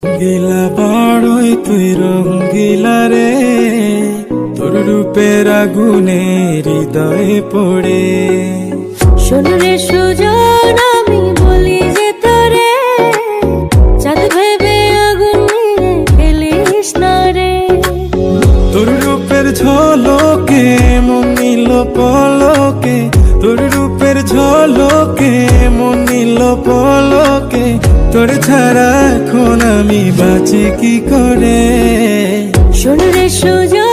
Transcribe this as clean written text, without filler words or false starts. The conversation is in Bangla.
গিলা বড়ই তুই রঙ্গিলা রে, তোর রূপের আগুনে হৃদয়ে পড়ে। শোন রে সুজন, আমি বলি যে তোরে, চাঁদ ভেবে আগুন নিয়ে খেলিস না রে। তোর রূপের ঝলকে মন নিল পলকে, তোর রূপের ঝলকে মন নিল পলকে। তোর ছাড়া এখন আমি বাঁচি কি করে। শোন রে সুজন,